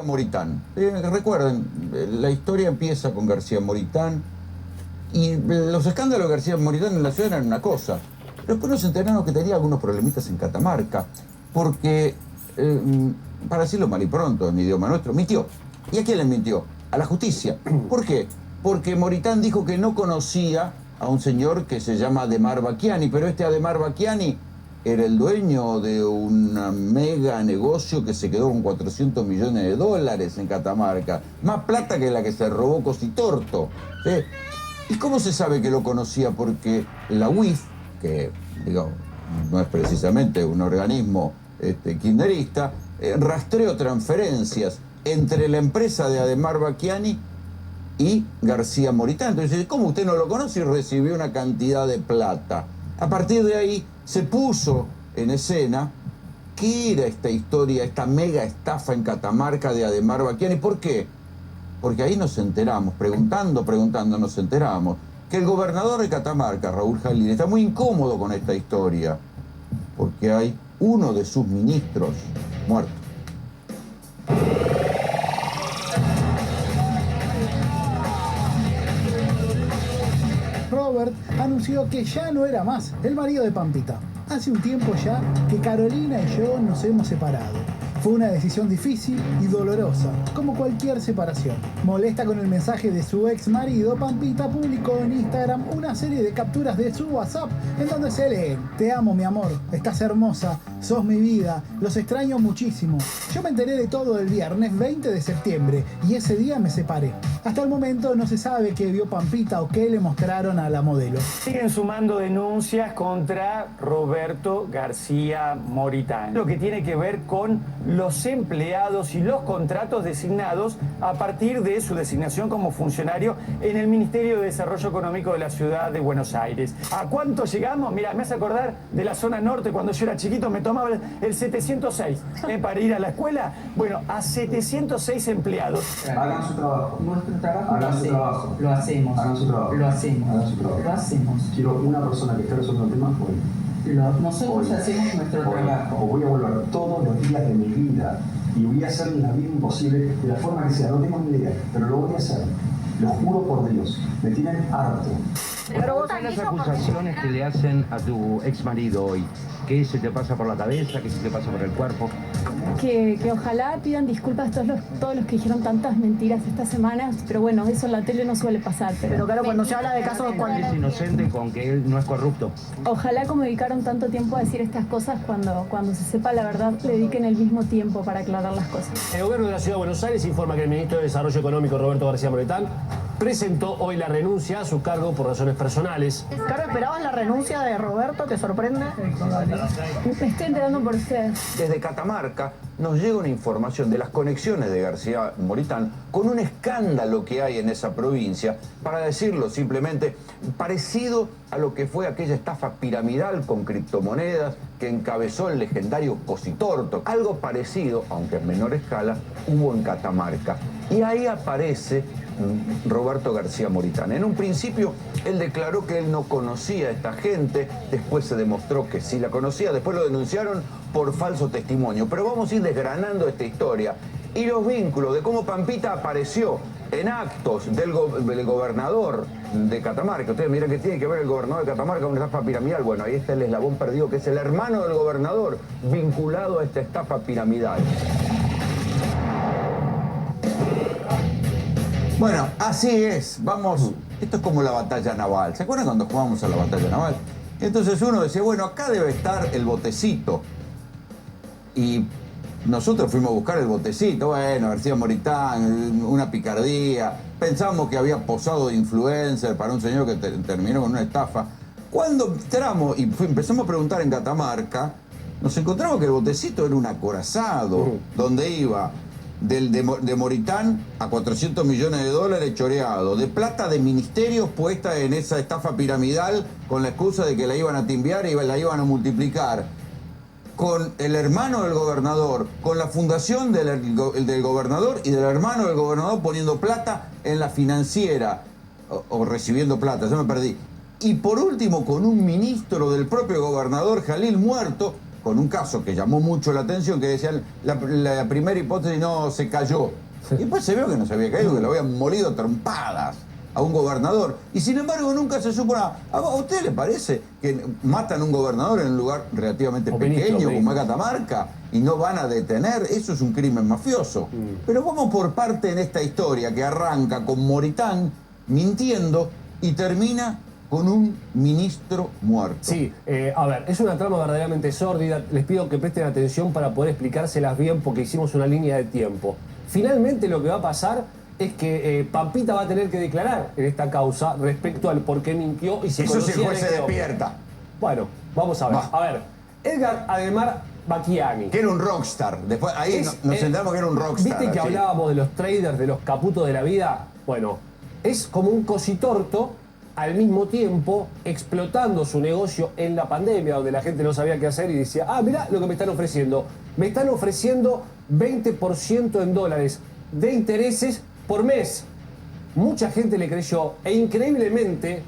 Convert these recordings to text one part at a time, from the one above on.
Moritán. Recuerden, la historia empieza con García Moritán y los escándalos de García Moritán en la ciudad eran una cosa. Pero después nos enteramos que tenía algunos problemitas en Catamarca, porque, para decirlo mal y pronto en idioma nuestro, mintió. ¿Y a quién le mintió? A la justicia. ¿Por qué? Porque Moritán dijo que no conocía a un señor que se llama Ademar Bacchiani, pero este Ademar Bacchiani era el dueño de un mega negocio que se quedó con 400 millones de dólares en Catamarca. Más plata que la que se robó Cositorto. ¿Sí? ¿Y cómo se sabe que lo conocía? Porque la UIF, que digo, no es precisamente un organismo kirchnerista, rastreó transferencias entre la empresa de Ademar Bacchiani y García Moritán. Entonces, ¿cómo usted no lo conoce y recibió una cantidad de plata? A partir de ahí se puso en escena qué era esta historia, esta mega estafa en Catamarca de Ademar Bacchiani. ¿Por qué? Porque ahí nos enteramos, preguntando, nos enteramos, que el gobernador de Catamarca, Raúl Jalín, está muy incómodo con esta historia, porque hay uno de sus ministros muerto. Robert anunció que ya no era más el marido de Pampita. Hace un tiempo ya que Carolina y yo nos hemos separado. Fue una decisión difícil y dolorosa, como cualquier separación. Molesta con el mensaje de su ex marido, Pampita publicó en Instagram una serie de capturas de su WhatsApp en donde se lee: te amo, mi amor, estás hermosa, sos mi vida, los extraño muchísimo. Yo me enteré de todo el viernes 20 de septiembre y ese día me separé. Hasta el momento no se sabe qué vio Pampita o qué le mostraron a la modelo. Siguen sumando denuncias contra Roberto García Moritán, lo que tiene que ver con los empleados y los contratos designados a partir de su designación como funcionario en el Ministerio de Desarrollo Económico de la Ciudad de Buenos Aires. ¿A cuánto llegamos? Mira, me hace acordar de la zona norte, cuando yo era chiquito me tomaba el 706 para ir a la escuela. Bueno, a 706 empleados. Hagan su trabajo. Nuestro trabajo Hagan su trabajo. Lo hacemos. Hagan su trabajo. Lo hacemos. Hagan su trabajo. Lo hacemos. Quiero una persona que esté resolviendo temas hoy. Nosotros Hoy. hacemos nuestro Hoy. trabajo. O voy a volver todos los días de mi vida y voy a hacer la vida imposible de la forma que sea. No tengo ni idea, pero lo voy a hacer. Lo juro por Dios. Me tienen harto. ¿Cuáles son las acusaciones que le hacen a tu ex marido hoy? ¿Qué se te pasa por la cabeza? ¿Qué se te pasa por el cuerpo? Que ojalá pidan disculpas a todos los que dijeron tantas mentiras estas semanas, pero bueno, eso en la tele no suele pasar. Pero claro, cuando se habla de casos Él es inocente con que él no es corrupto. Ojalá, como dedicaron tanto tiempo a decir estas cosas, cuando se sepa la verdad, le dediquen el mismo tiempo para aclarar las cosas. El gobierno de la Ciudad de Buenos Aires informa que el ministro de Desarrollo Económico, Roberto García Moritán, presentó hoy la renuncia a su cargo por razones personales. Claro, ¿esperabas la renuncia de Roberto? ¿Te sorprende? Me estoy enterando por ustedes. Desde Catamarca nos llega una información de las conexiones de García Moritán con un escándalo que hay en esa provincia, para decirlo simplemente, parecido a lo que fue aquella estafa piramidal con criptomonedas que encabezó el legendario Cositorto. Algo parecido, aunque en menor escala, hubo en Catamarca. Y ahí aparece Roberto García Moritán. En un principio, él declaró que él no conocía a esta gente, después se demostró que sí la conocía, después lo denunciaron por falso testimonio. Pero vamos a ir desgranando esta historia y los vínculos de cómo Pampita apareció en actos del gobernador de Catamarca. Ustedes miran que tiene que ver el gobernador de Catamarca con una estafa piramidal. Bueno, ahí está el eslabón perdido, que es el hermano del gobernador vinculado a esta estafa piramidal. Bueno, así es, vamos, esto es como la batalla naval. ¿Se acuerdan cuando jugamos a la batalla naval? Entonces uno decía, bueno, acá debe estar el botecito. Y nosotros fuimos a buscar el botecito, bueno, García Moritán, una picardía. Pensamos que había posado de influencer para un señor que terminó con una estafa. Cuando entramos y empezamos a preguntar en Catamarca, nos encontramos que el botecito era un acorazado, donde iba de Moritán a 400 millones de dólares choreado, de plata de ministerios puesta en esa estafa piramidal con la excusa de que la iban a timbiar y la iban a multiplicar, con el hermano del gobernador, con la fundación del gobernador y del hermano del gobernador poniendo plata en la financiera, o recibiendo plata, yo me perdí. Y por último, con un ministro del propio gobernador, Jalil, muerto, con un caso que llamó mucho la atención, que decían, la primera hipótesis no se cayó. Y después se vio que no se había caído, que lo habían molido a trompadas a un gobernador. Y sin embargo nunca se supo nada. ¿A usted le parece que matan a un gobernador en un lugar relativamente pequeño como es Catamarca y no van a detener? Eso es un crimen mafioso. Pero vamos por parte en esta historia que arranca con Moritán mintiendo y termina con un ministro muerto. Sí, a ver, es una trama verdaderamente sórdida. Les pido que presten atención para poder explicárselas bien porque hicimos una línea de tiempo. Finalmente lo que va a pasar es que Pampita va a tener que declarar en esta causa respecto al por qué mintió y se Eso si el juez se este hombre. despierta. Bueno, vamos a ver. Va. A ver, Edgar Ademar Bacchiani. Que era un rockstar. Después ahí nos enteramos que era un rockstar. ¿Viste que así. hablábamos de los traders, de los caputos de la vida? Bueno, es como un cositorto al mismo tiempo explotando su negocio en la pandemia, donde la gente no sabía qué hacer y decía, ah, mirá lo que me están ofreciendo. Me están ofreciendo 20% en dólares de intereses por mes. Mucha gente le creyó e increíblemente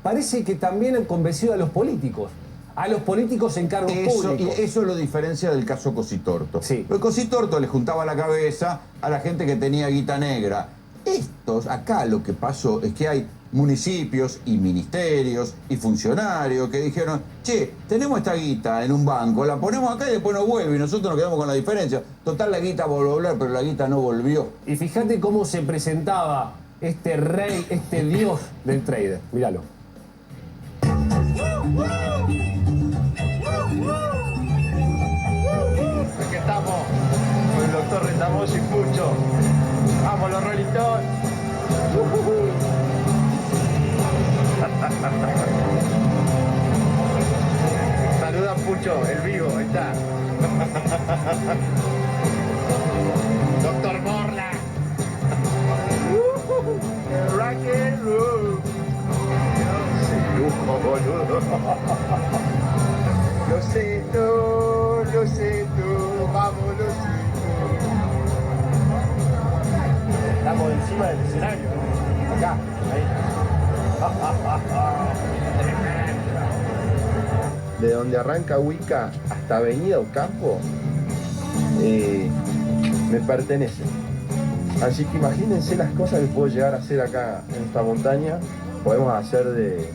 parece que también han convencido a los políticos en cargos públicos. Y eso lo diferencia del caso Cositorto. Sí. El Cositorto le juntaba la cabeza a la gente que tenía guita negra. Estos, acá lo que pasó es que hay municipios y ministerios y funcionarios que dijeron, che, tenemos esta guita en un banco, la ponemos acá y después nos vuelve y nosotros nos quedamos con la diferencia. Total, la guita volvió a volver, pero la guita no volvió. Y fíjate cómo se presentaba este rey, este dios del trader. Míralo. Aquí estamos con el doctor Retamos y Pucho. Vamos los Rolling Stones. Saluda a Pucho, el vivo, ahí está. Doctor Morla. Rock and roll. Lujo, boludo. Lo sé todo, vamos, lo sé todo. Estamos encima del escenario, acá, ahí. De donde arranca Wicca hasta Avenida Ocampo, me pertenece. Así que imagínense las cosas que puedo llegar a hacer acá en esta montaña. Podemos hacer de...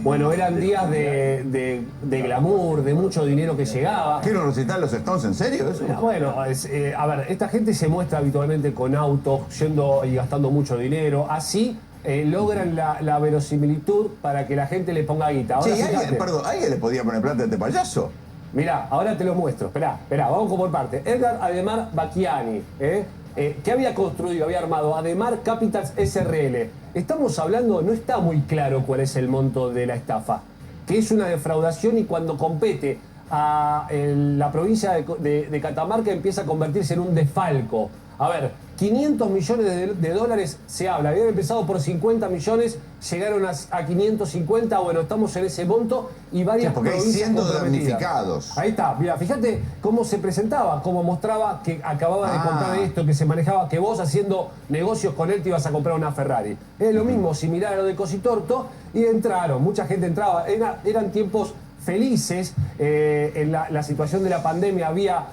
Bueno, eran días de glamour, de mucho dinero que llegaba. ¿Quiero recitar los Stones? ¿En serio eso? Bueno, a ver, esta gente se muestra habitualmente con autos, yendo y gastando mucho dinero. Así logran la verosimilitud para que la gente le ponga guita. Ahora, sí, ¿alguien le podía poner plata a este payaso? Mirá, ahora te lo muestro. Esperá, vamos por parte. Edgar Ademar Bacchiani, que había construido, había armado Ademar Capitals SRL. Estamos hablando, no está muy claro cuál es el monto de la estafa, que es una defraudación y cuando compete a la provincia de Catamarca empieza a convertirse en un desfalco. A ver, 500 millones de dólares se habla, habían empezado por 50 millones, llegaron a 550, bueno, estamos en ese monto y varias porque provincias hay cientos de comprometidas. damnificados. Ahí está, mira, fíjate cómo se presentaba, cómo mostraba que acababa de comprar esto, que se manejaba, que vos haciendo negocios con él te ibas a comprar una Ferrari. Es lo mismo, similar a lo de Cositorto, y entraron, mucha gente entraba, eran tiempos felices, en la situación de la pandemia había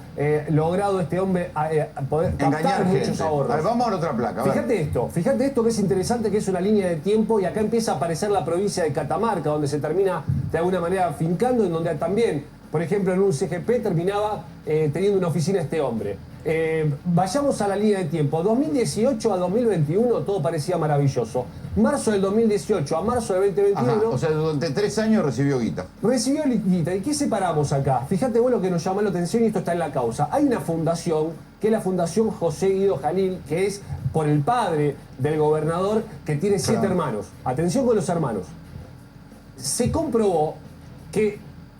logrado este hombre poder captar muchos ahorros. A ver, vamos a la otra placa. Fíjate esto que es interesante, que es una línea de tiempo y acá empieza a aparecer la provincia de Catamarca, donde se termina de alguna manera afincando, en donde también, por ejemplo, en un CGP terminaba teniendo una oficina este hombre. Vayamos a la línea de tiempo. 2018 a 2021 todo parecía maravilloso. Marzo del 2018 a marzo del 2021... Ajá, o sea, durante 3 años recibió guita. Recibió guita. ¿Y qué separamos acá? Fíjate vos lo que nos llamó la atención y esto está en la causa. Hay una fundación, que es la Fundación José Guido Jalil, que es por el padre del gobernador, que tiene 7 hermanos. Atención con los hermanos. Se comprobó que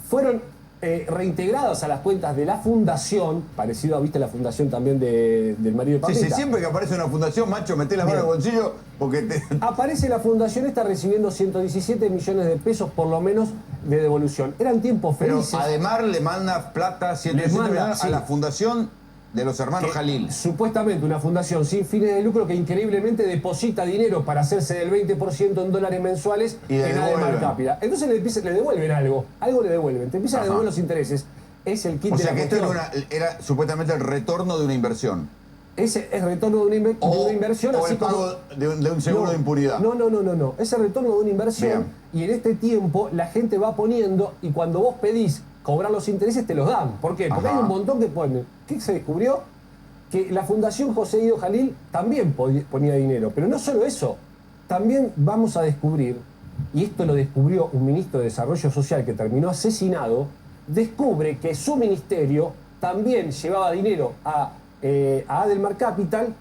fueron reintegradas a las cuentas de la fundación, parecido a, viste, la fundación también del marido de Pampita. Sí, siempre que aparece una fundación, macho, meté las manos en el bolsillo porque te... Aparece la fundación esta recibiendo 117 millones de pesos por lo menos de devolución. Eran tiempos felices. Pero Ademar le manda plata 117 millones a la fundación de los hermanos Jalil. Supuestamente una fundación sin fines de lucro que increíblemente deposita dinero para hacerse del 20% en dólares mensuales y en Ademar Capital. Entonces le devuelven algo le devuelven, te empiezan a devolver los intereses. es el kit O de sea la que esto cuestión. era supuestamente el retorno de una inversión. Ese es retorno de una inversión, o así el pago de un seguro de impunidad. No. Es el retorno de una inversión. Bien. Y en este tiempo la gente va poniendo y cuando vos pedís cobrar los intereses te los dan. ¿Por qué? Porque Ajá. hay un montón que ponen. ¿Qué se descubrió? Que la Fundación José Guido Jalil también ponía dinero. Pero no solo eso. También vamos a descubrir, y esto lo descubrió un ministro de Desarrollo Social que terminó asesinado, descubre que su ministerio también llevaba dinero a Adelmar Capital,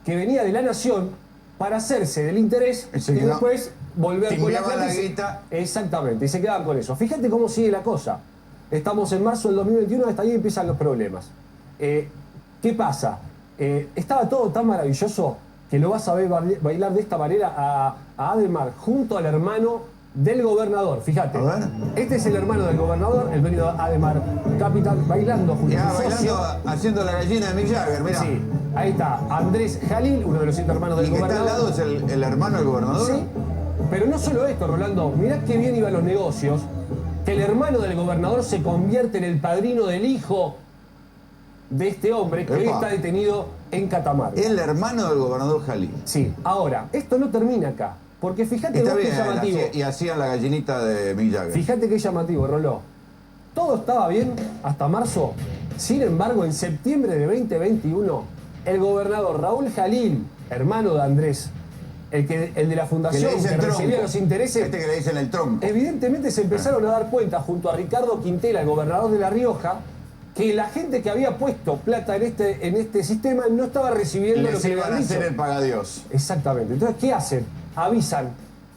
que venía de la Nación, para hacerse del interés y después volver con la timbiaba la plata. guita. Exactamente, y se quedaban con eso. Fíjate cómo sigue la cosa. Estamos en marzo del 2021, hasta ahí empiezan los problemas. ¿Qué pasa? Estaba todo tan maravilloso que lo vas a ver bailar de esta manera a Adelmar junto al hermano del gobernador. Fíjate, este es el hermano del gobernador, el dueño de Adelmar Capital, bailando junto a su socio. Bailando, haciendo la gallina de Mick Jagger, mirá. Sí, ahí está Andrés Jalil, uno de los 7 hermanos del ¿Y que está gobernador. al lado es el hermano del gobernador? Sí, pero no solo esto, Rolando. Mirá qué bien iban los negocios, que el hermano del gobernador se convierte en el padrino del hijo de este hombre que hoy Epa. está detenido en Catamarca. El hermano del gobernador Jalil. Sí, ahora, esto no termina acá, porque fíjate Está vos qué bien, llamativo. y hacían la gallinita de Mick Jagger. Fíjate qué llamativo, Roló. Todo estaba bien hasta marzo. Sin embargo, en septiembre de 2021, el gobernador Raúl Jalil, hermano de Andrés, el de la fundación que recibía los intereses, Este que le dicen el tronco. evidentemente se empezaron a dar cuenta, junto a Ricardo Quintela, el gobernador de La Rioja, que la gente que había puesto plata en este sistema no estaba recibiendo lo Les que le iban habían a dicho. hacer el pagadios. Exactamente. Entonces, ¿qué hacen? Avisan.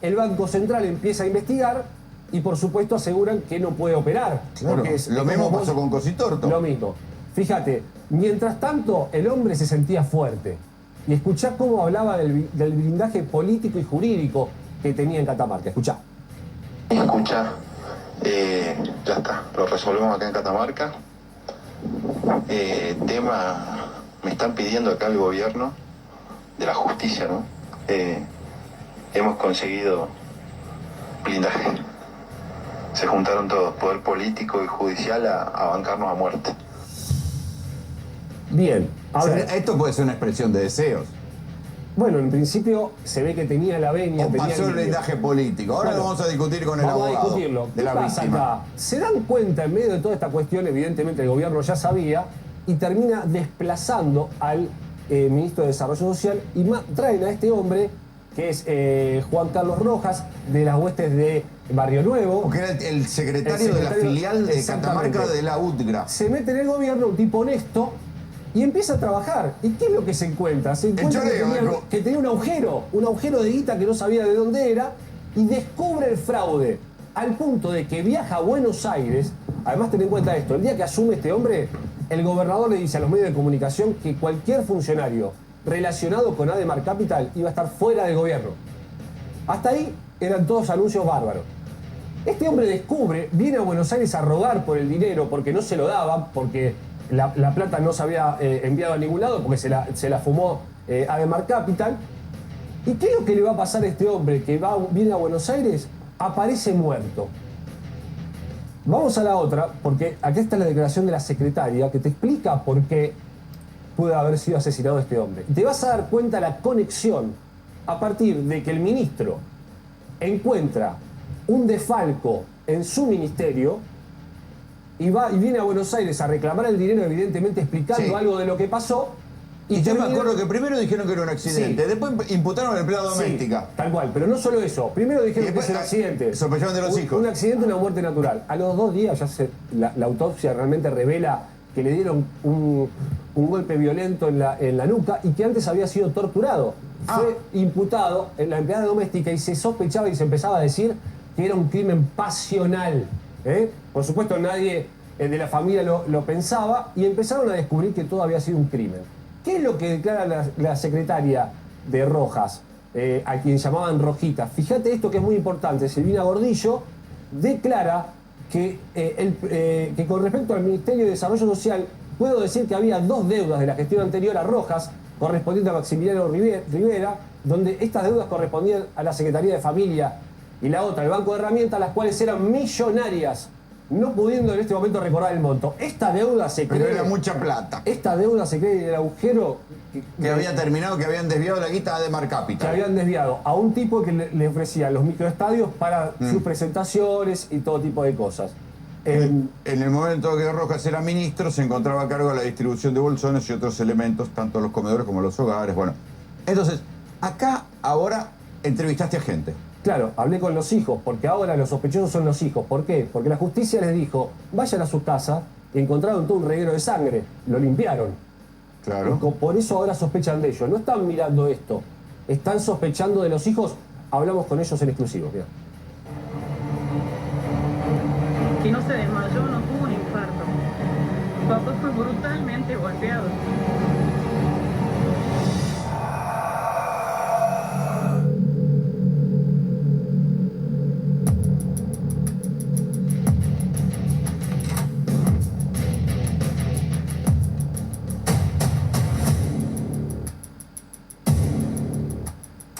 El Banco Central empieza a investigar y, por supuesto, aseguran que no puede operar. Claro, Porque es lo mismo pasó con Cositorto. Lo mismo. Fíjate, mientras tanto, el hombre se sentía fuerte. Y escuchá cómo hablaba del blindaje político y jurídico que tenía en Catamarca. Escuchá. Escucha, ya está, lo resolvemos acá en Catamarca. Me están pidiendo acá el gobierno de la justicia, ¿no? Hemos conseguido blindaje. Se juntaron todos, poder político y judicial, a bancarnos a muerte. Bien. O sea, esto puede ser una expresión de deseos. Bueno, en principio se ve que tenía la venia. O pasó el blindaje político. Ahora lo vamos a discutir con el abogado. Vamos a discutirlo. De la ¿Qué pasa víctima. acá? Se dan cuenta en medio de toda esta cuestión, evidentemente el gobierno ya sabía, y termina desplazando al ministro de Desarrollo Social y traen a este hombre, que es Juan Carlos Rojas, de las huestes de Barrio Nuevo. Porque era el secretario de la filial de Catamarca de la UTGRA. Se mete en el gobierno, un tipo honesto, y empieza a trabajar. ¿Y qué es lo que se encuentra? Se encuentra que tenía un agujero de guita que no sabía de dónde era, y descubre el fraude, al punto de que viaja a Buenos Aires. Además, ten en cuenta esto, el día que asume este hombre, el gobernador le dice a los medios de comunicación que cualquier funcionario relacionado con Adelmar Capital iba a estar fuera del gobierno. Hasta ahí eran todos anuncios bárbaros. Este hombre descubre, viene a Buenos Aires a rogar por el dinero porque no se lo daban, porque la plata no se había enviado a ningún lado, porque se la fumó Adelmar Capital. ¿Y qué es lo que le va a pasar a este hombre que viene a Buenos Aires? Aparece muerto. Vamos a la otra, porque aquí está la declaración de la secretaria que te explica por qué pudo haber sido asesinado este hombre. Te vas a dar cuenta la conexión a partir de que el ministro encuentra un desfalco en su ministerio y viene a Buenos Aires a reclamar el dinero, evidentemente explicando algo de lo que pasó. Y yo me acuerdo que primero dijeron que era un accidente, después imputaron a la empleada doméstica. Tal cual, pero no solo eso. Primero dijeron que es un accidente. Sospechaban de los hijos. Un accidente, una muerte natural. A los 2 días ya la autopsia realmente revela que le dieron un golpe violento en la nuca y que antes había sido torturado. Fue imputado en la empleada doméstica y se sospechaba y se empezaba a decir que era un crimen pasional. Por supuesto nadie de la familia lo pensaba y empezaron a descubrir que todo había sido un crimen. ¿Qué es lo que declara la secretaria de Rojas, a quien llamaban Rojita? Fíjate esto que es muy importante. Silvina Gordillo declara que con respecto al Ministerio de Desarrollo Social, puedo decir que había 2 deudas de la gestión anterior a Rojas, correspondiente a Maximiliano Rivera, donde estas deudas correspondían a la Secretaría de Familia y la otra, el Banco de Herramientas, las cuales eran millonarias. no pudiendo en este momento recordar el monto. Esta deuda se cree... Pero era mucha plata. Esta deuda se cree el agujero... Que había terminado, que habían desviado la guita a Ademar Capital. Que habían desviado a un tipo que le ofrecía los microestadios para sus presentaciones y todo tipo de cosas. En el momento que Rojas era ministro, se encontraba a cargo de la distribución de bolsones y otros elementos, tanto los comedores como los hogares. Bueno, entonces, acá ahora entrevistaste a gente. Claro, hablé con los hijos, porque ahora los sospechosos son los hijos. ¿Por qué? Porque la justicia les dijo, vayan a su casa y encontraron todo un reguero de sangre. Lo limpiaron. Claro. Por eso ahora sospechan de ellos. No están mirando esto. Están sospechando de los hijos. Hablamos con ellos en exclusivo. Mira. Que no se desmayó, no tuvo un infarto. Papá fue brutalmente golpeado.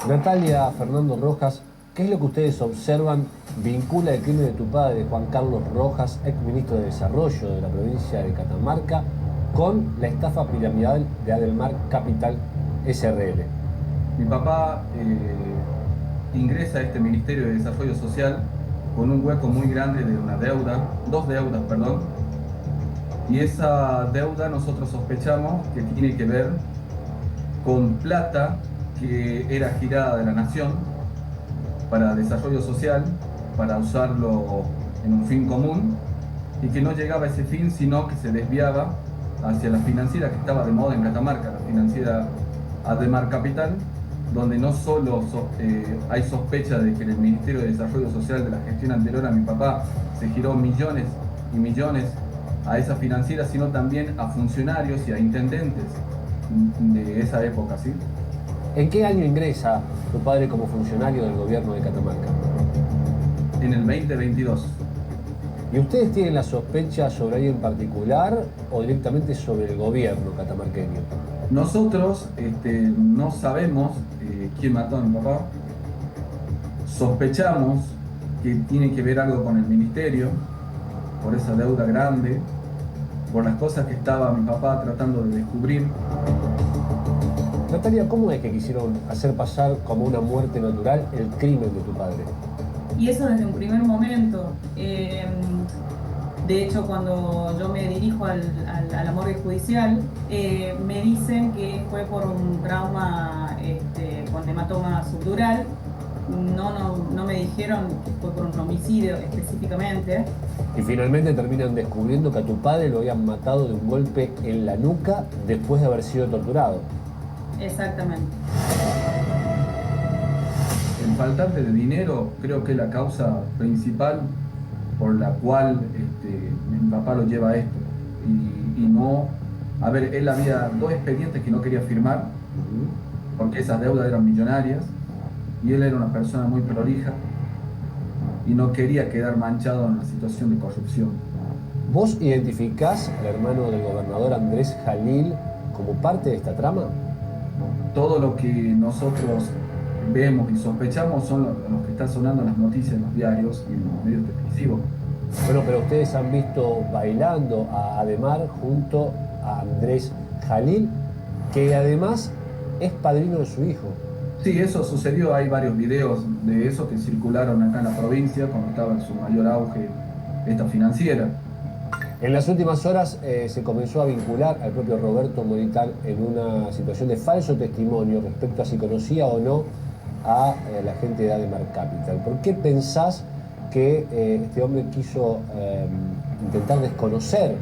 Natalia, Fernando Rojas, ¿qué es lo que ustedes observan vincula el crimen de tu padre, Juan Carlos Rojas, exministro de Desarrollo de la provincia de Catamarca, con la estafa piramidal de Ademar Capital SRL? Mi papá ingresa a este Ministerio de Desarrollo Social con un hueco muy grande de una deuda, dos deudas, perdón, y esa deuda nosotros sospechamos que tiene que ver con plata que era girada de la nación para desarrollo social, para usarlo en un fin común, y que no llegaba a ese fin, sino que se desviaba hacia la financiera que estaba de moda en Catamarca, la financiera Ademar Capital, donde no solo hay sospecha de que en el Ministerio de Desarrollo Social de la gestión anterior a mi papá se giró millones y millones a esa financiera, sino también a funcionarios y a intendentes de esa época, ¿sí? ¿En qué año ingresa tu padre como funcionario del gobierno de Catamarca? En el 2022. ¿Y ustedes tienen la sospecha sobre alguien en particular o directamente sobre el gobierno catamarqueño? Nosotros no sabemos quién mató a mi papá. Sospechamos que tiene que ver algo con el ministerio, por esa deuda grande, por las cosas que estaba mi papá tratando de descubrir. Natalia, ¿cómo es que quisieron hacer pasar como una muerte natural el crimen de tu padre? Y eso desde un primer momento. De hecho, cuando yo me dirijo a la morgue judicial, me dicen que fue por un trauma con hematoma subdural. No me dijeron que fue por un homicidio específicamente. Y finalmente terminan descubriendo que a tu padre lo habían matado de un golpe en la nuca después de haber sido torturado. Exactamente. El faltante de dinero creo que es la causa principal por la cual mi papá lo lleva a esto. Y no... A ver, él había dos expedientes que no quería firmar, porque esas deudas eran millonarias, y él era una persona muy prolija, y no quería quedar manchado en una situación de corrupción. ¿Vos identificás al hermano del gobernador Andrés Jalil como parte de esta trama? Todo lo que nosotros vemos y sospechamos son los que están sonando en las noticias, en los diarios y en los medios televisivos. Bueno, pero ustedes han visto bailando a Ademar junto a Andrés Jalil, que además es padrino de su hijo. Sí, eso sucedió, hay varios videos de eso que circularon acá en la provincia cuando estaba en su mayor auge esta financiera. En las últimas horas se comenzó a vincular al propio Roberto Moritán en una situación de falso testimonio respecto a si conocía o no a la gente de Ademar Capital. ¿Por qué pensás que este hombre quiso intentar desconocer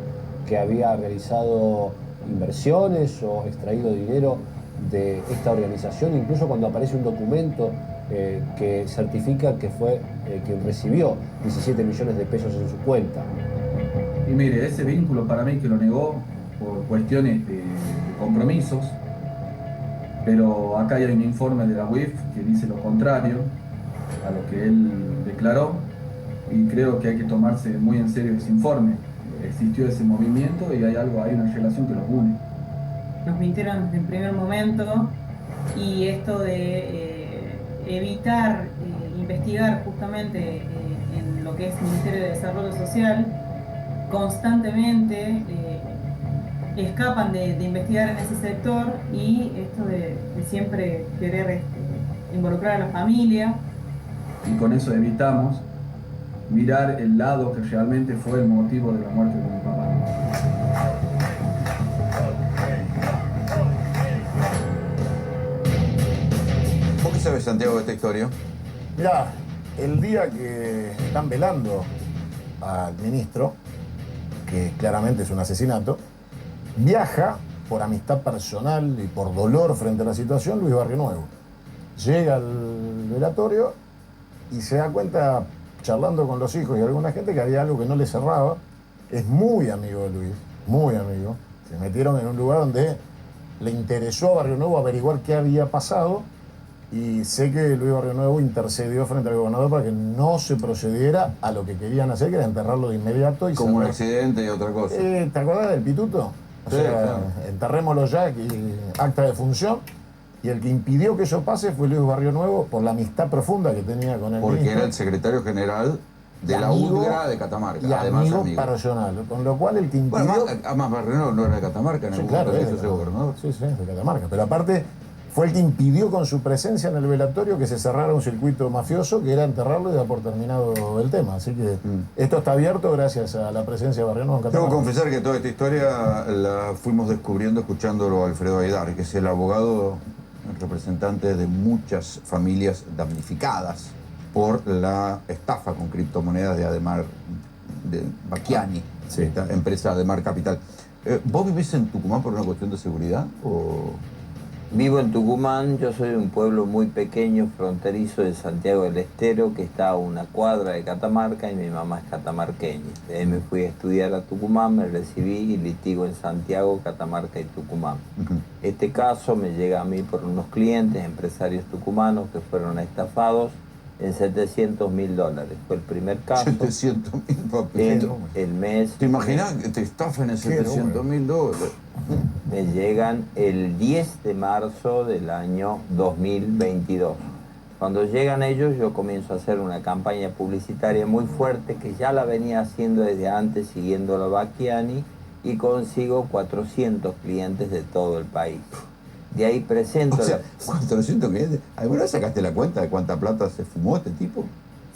que había realizado inversiones o extraído dinero de esta organización, incluso cuando aparece un documento que certifica que fue quien recibió 17 millones de pesos en su cuenta? Y mire, ese vínculo para mí que lo negó por cuestiones de compromisos, pero acá hay un informe de la UIF que dice lo contrario a lo que él declaró, y creo que hay que tomarse muy en serio ese informe. Existió ese movimiento y hay una relación que los une. Nos mintieron desde el primer momento, y esto de evitar investigar justamente en lo que es Ministerio de Desarrollo Social, constantemente escapan de investigar en ese sector, y esto de siempre querer involucrar a la familia. Y con eso evitamos mirar el lado que realmente fue el motivo de la muerte de mi papá. ¿Vos qué sabes, Santiago, de esta historia? Mirá, el día que están velando al ministro, que claramente es un asesinato, viaja por amistad personal y por dolor frente a la situación Luis Barrio Nuevo. Llega al velatorio y se da cuenta, charlando con los hijos y alguna gente, que había algo que no le cerraba. Es muy amigo de Luis, muy amigo. Se metieron en un lugar donde le interesó a Barrio Nuevo averiguar qué había pasado, y sé que Luis Barrio Nuevo intercedió frente al gobernador para que no se procediera a lo que querían hacer, que era enterrarlo de inmediato. Y como un accidente y otra cosa. ¿Te acordás del pituto? O sea, claro, enterrémoslo ya, acta de función. Y el que impidió que eso pase fue Luis Barrio Nuevo, por la amistad profunda que tenía con el Porque ministro. era el secretario general de la UDGRA de Catamarca. Y además amigo amigo personal. Con lo cual el que impidió... Bueno, además Barrio Nuevo no era de Catamarca, en Sí, el claro, momento de gobernador. Sí, de Catamarca. Pero aparte, fue el que impidió con su presencia en el velatorio que se cerrara un circuito mafioso, que era enterrarlo y dar por terminado el tema. Así que esto está abierto gracias a la presencia de Barrio Nuevo en Tengo Catamarca. que confesar que toda esta historia la fuimos descubriendo escuchándolo a Alfredo Aidar, que es el abogado representante de muchas familias damnificadas por la estafa con criptomonedas de Ademar, de Bacchiani, esta empresa Ademar Capital. ¿Vos vivís en Tucumán por una cuestión de seguridad? ¿O? Vivo en Tucumán, yo soy de un pueblo muy pequeño, fronterizo de Santiago del Estero, que está a una cuadra de Catamarca, y mi mamá es catamarqueña. De ahí me fui a estudiar a Tucumán, me recibí y litigo en Santiago, Catamarca y Tucumán. Este caso me llega a mí por unos clientes, empresarios tucumanos, que fueron estafados en $700.000. Fue el primer caso. 700.000, papi. El mes... ¿Te imaginas que te estafen en $700.000? Me llegan el 10 de marzo del año 2022. Cuando llegan ellos, yo comienzo a hacer una campaña publicitaria muy fuerte, que ya la venía haciendo desde antes, siguiendo a Bacchiani, y consigo 400 clientes de todo el país. De ahí presento... O sea, 400 clientes. ¿Alguna vez sacaste la cuenta de cuánta plata se fumó este tipo?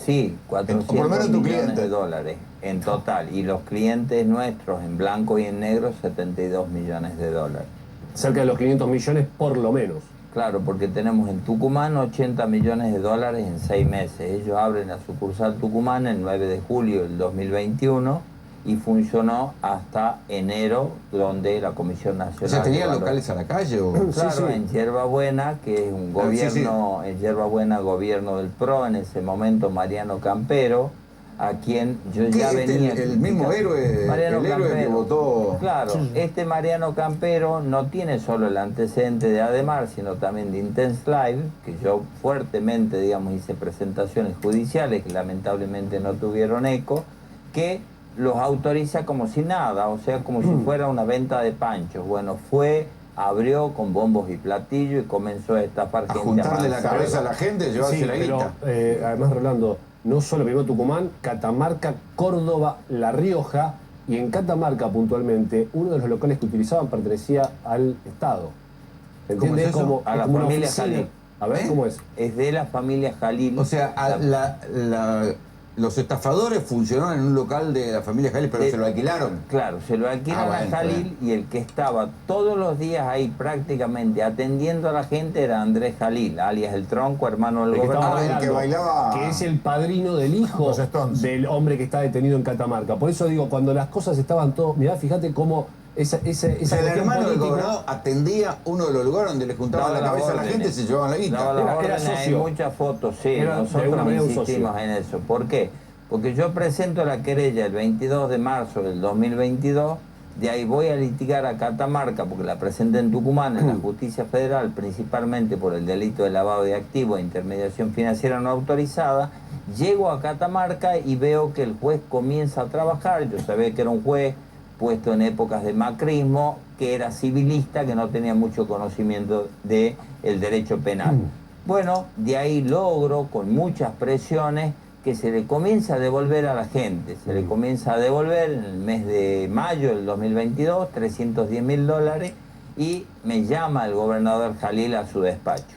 Sí, 400 millones de dólares en total. Y los clientes nuestros en blanco y en negro, 72 millones de dólares. Cerca de los 500 millones por lo menos. Claro, porque tenemos en Tucumán 80 millones de dólares en 6 meses. Ellos abren la sucursal Tucumán el 9 de julio del 2021 y funcionó hasta enero, donde la Comisión Nacional... O sea, ¿tenían locales a la calle? ¿O? Claro, en Yerba Buena, que es un gobierno, en Yerba Buena, gobierno del PRO, en ese momento Mariano Campero, a quien yo ya venía... El mismo héroe, Mariano el héroe que votó... Claro, este Mariano Campero no tiene solo el antecedente de Ademar, sino también de Intense Live, que yo fuertemente, digamos, hice presentaciones judiciales que lamentablemente no tuvieron eco, que los autoriza como si nada, o sea, como si fuera una venta de panchos. Bueno, abrió con bombos y platillos y comenzó a estafar gente. Juntarle la cabeza a la gente, llevarse la guita. Además, Rolando, no solo primero Tucumán, Catamarca, Córdoba, La Rioja, y en Catamarca puntualmente, uno de los locales que utilizaban pertenecía al Estado. ¿Entiendes? Como a la familia Jalil. A ver, ¿cómo es? Es de la familia Jalil. O sea, los estafadores funcionaron en un local de la familia Jalil, pero se lo alquilaron. Claro, se lo alquilaron a Jalil, y el que estaba todos los días ahí prácticamente atendiendo a la gente era Andrés Jalil, alias El Tronco, hermano del gobernador. El que bailaba... Que es el padrino del hijo del hombre que está detenido en Catamarca. Por eso digo, cuando las cosas estaban todo... Mirá, fíjate cómo esa el hermano del gobernador atendía uno de los lugares donde le juntaban la cabeza a la gente y se llevaban la guita. Era socio. Hay muchas fotos, sí, nosotros insistimos en eso. ¿Por qué? Porque yo presento la querella el 22 de marzo del 2022, de ahí voy a litigar a Catamarca, porque la presenté en Tucumán, en la justicia federal, principalmente por el delito de lavado de activos e intermediación financiera no autorizada. Llego a Catamarca y veo que el juez comienza a trabajar. Yo sabía que era un juez puesto en épocas de macrismo, que era civilista, que no tenía mucho conocimiento del derecho penal. Bueno, de ahí logro, con muchas presiones, que se le comienza a devolver a la gente. Se le comienza a devolver en el mes de mayo del 2022, $310.000, y me llama el gobernador Jalil a su despacho.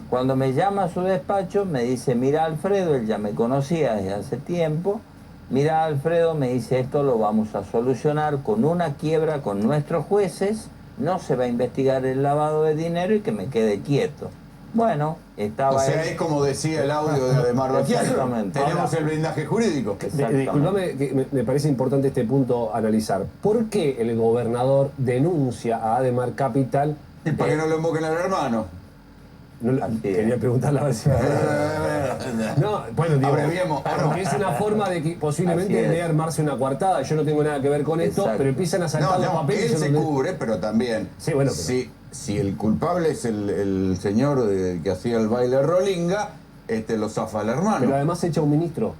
Cuando me llama a su despacho, me dice, mira Alfredo, él ya me conocía desde hace tiempo, mira Alfredo, me dice, esto lo vamos a solucionar con una quiebra con nuestros jueces, no se va a investigar el lavado de dinero y que me quede quieto. Bueno, estaba... O sea, es como decía el audio de Ademar Baquiani. Exactamente. Tenemos el blindaje jurídico. Disculpame, que me parece importante este punto analizar. ¿Por qué el gobernador denuncia a Ademar Capital? Y para que no lo invoquen al hermano. Quería preguntarle a ver si... No, bueno, digo, abreviemos. porque es una forma de que posiblemente de armarse una coartada. Yo no tengo nada que ver con esto, pero empiezan a saltar los papeles. Él se cubre, pero también. Sí, bueno, pero... Si el culpable es el señor que hacía el baile Rolinga, lo zafa el hermano. Pero además echa un ministro.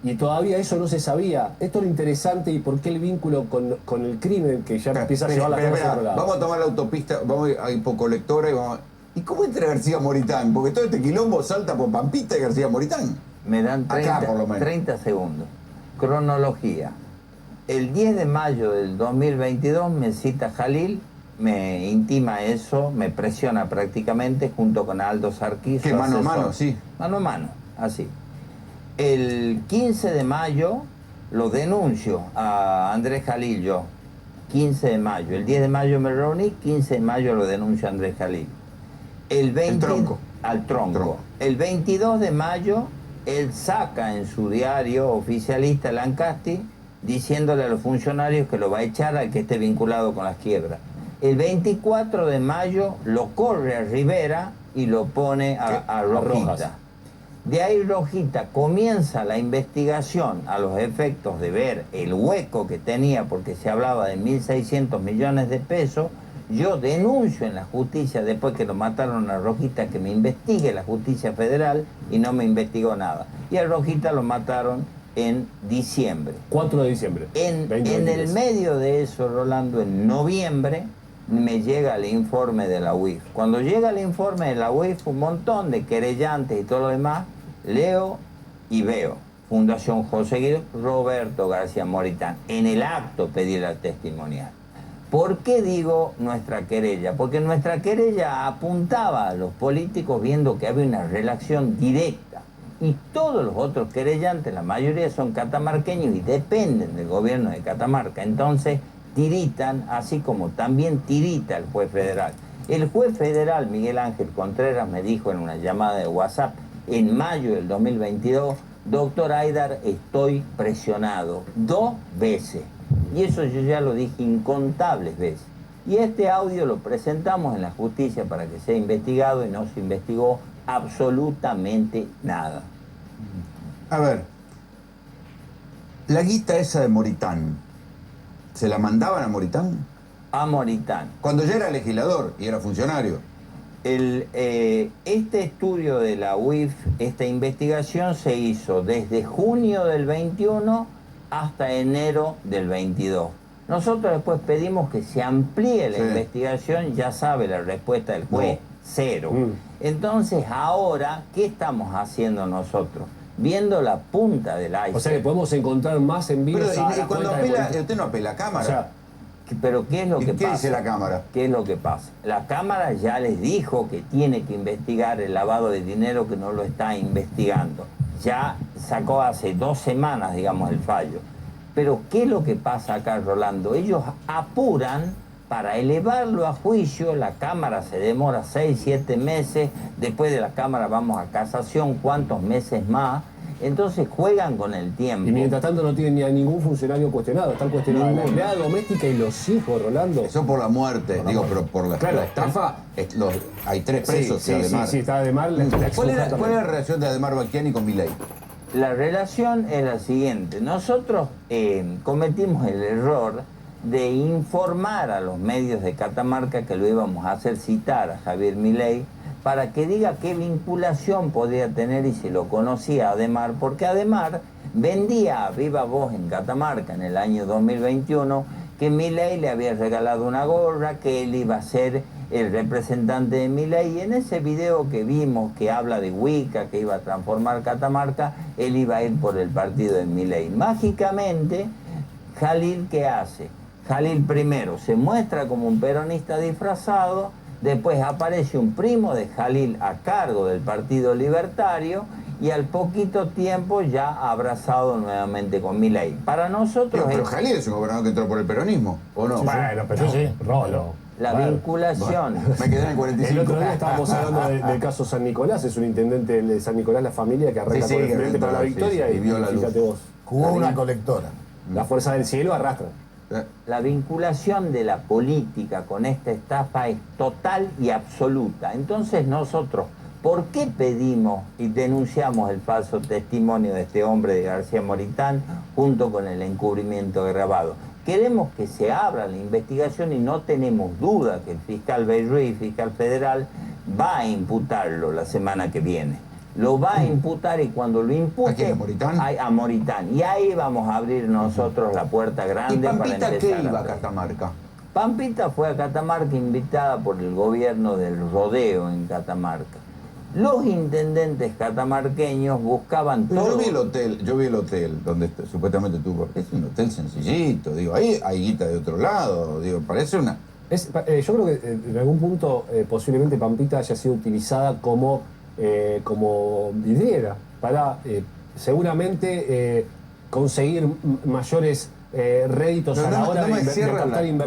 Y todavía eso no se sabía. Esto es lo interesante y por qué el vínculo con el crimen que ya empieza a llevar la cosa a otro lado. Vamos a tomar la autopista, vamos a Hipocolectora y vamos a... ¿Y cómo entra García Moritán? Porque todo este quilombo salta por Pampita y García Moritán. Me dan 30 segundos. Cronología. El 10 de mayo del 2022 me cita Jalil, me intima eso, me presiona prácticamente junto con Aldo Sarquís. Que mano a mano, sí. Mano a mano, así. El 15 de mayo lo denuncio a Andrés Jalil yo. 15 de mayo. El 10 de mayo me reuní, 15 de mayo lo denuncio a Andrés Jalil. El tronco. Al tronco. El 22 de mayo, él saca en su diario oficialista Lancasti diciéndole a los funcionarios que lo va a echar al que esté vinculado con las quiebras. El 24 de mayo lo corre a Rivera y lo pone a Rojita. De ahí Rojita comienza la investigación a los efectos de ver el hueco que tenía, porque se hablaba de 1.600 millones de pesos. Yo denuncio en la justicia, después que lo mataron a Rojita, que me investigue la justicia federal, y no me investigó nada. Y a Rojita lo mataron en diciembre. 4 de diciembre. En el medio de eso, Rolando, en noviembre, me llega el informe de la UIF. Cuando llega el informe de la UIF, un montón de querellantes y todo lo demás, leo y veo. Fundación José Guido, Roberto García Moritán. En el acto pedí la testimonial. ¿Por qué digo nuestra querella? Porque nuestra querella apuntaba a los políticos viendo que había una relación directa. Y todos los otros querellantes, la mayoría son catamarqueños y dependen del gobierno de Catamarca. Entonces tiritan, así como también tirita el juez federal. El juez federal, Miguel Ángel Contreras, me dijo en una llamada de WhatsApp en mayo del 2022, doctor Aydar, estoy presionado 2 veces. Y eso yo ya lo dije incontables veces. Y este audio lo presentamos en la justicia para que sea investigado y no se investigó absolutamente nada. A ver, la guita esa de Moritán, ¿se la mandaban a Moritán? A Moritán. Cuando ya era legislador y era funcionario. Este estudio de la UIF, esta investigación se hizo desde junio del 21 hasta enero del 22. Nosotros después pedimos que se amplíe la investigación, ya sabe la respuesta del juez, 0. Entonces ahora, ¿qué estamos haciendo nosotros? Viendo la punta del iceberg. O sea que podemos encontrar más envíos. Pero cuando apela, usted no apela a cámara. O sea, pero ¿qué es lo que pasa? ¿Qué dice la Cámara? ¿Qué es lo que pasa? La Cámara ya les dijo que tiene que investigar el lavado de dinero, que no lo está investigando. Ya sacó hace 2 semanas, digamos, el fallo. Pero ¿qué es lo que pasa acá, Rolando? Ellos apuran para elevarlo a juicio. La Cámara se demora 6, 7 meses. Después de la Cámara vamos a casación, ¿cuántos meses más? Entonces juegan con el tiempo. Y mientras tanto no tienen ni a ningún funcionario cuestionado. Están cuestionados la empleada doméstica y los hijos, Rolando. Eso por la muerte, pero por la estafa hay 3 presos. Sí, está Ademar. ¿Cuál es la relación de Ademar Baquiani con Milei? La relación es la siguiente. Nosotros cometimos el error de informar a los medios de Catamarca que lo íbamos a hacer citar a Javier Milei para que diga qué vinculación podía tener y si lo conocía Ademar, porque Ademar vendía a viva voz en Catamarca en el año 2021 que Milei le había regalado una gorra, que él iba a ser el representante de Milei, y en ese video que vimos que habla de Wicca, que iba a transformar Catamarca, él iba a ir por el partido de Milei. Mágicamente, Jalil, ¿qué hace? Jalil primero se muestra como un peronista disfrazado, después aparece un primo de Jalil a cargo del Partido Libertario y al poquito tiempo ya abrazado nuevamente con Milei. Para nosotros... Pero Jalil es un gobernador que entró por el peronismo, ¿o no? Bueno, pero Sí. Rolo. La vinculación. Me quedé en el 45. El otro día estábamos hablando del caso San Nicolás, es un intendente de San Nicolás, la familia, que arranca por el Frente para la Victoria y vio la fíjate luz. vos. Jugó una colectora. La fuerza del cielo arrastra. La vinculación de la política con esta estafa es total y absoluta. Entonces nosotros, ¿por qué pedimos y denunciamos el falso testimonio de este hombre de García Moritán junto con el encubrimiento grabado? Queremos que se abra la investigación y no tenemos duda que el fiscal Belluy, fiscal federal, va a imputarlo la semana que viene. Lo va a imputar y cuando lo impute... ¿A quién? ¿A Moritán? A Moritán. Y ahí vamos a abrir nosotros la puerta grande para empezar. ¿Y Pampita qué iba a Catamarca? Pampita fue a Catamarca invitada por el gobierno del rodeo en Catamarca. Los intendentes catamarqueños buscaban todo... Yo vi el hotel donde supuestamente tuvo... Es un hotel sencillito, digo, ahí hay guita de otro lado, digo, parece una... yo creo que en algún punto posiblemente Pampita haya sido utilizada como vidriera para seguramente conseguir mayores réditos a la hora de captar inversión.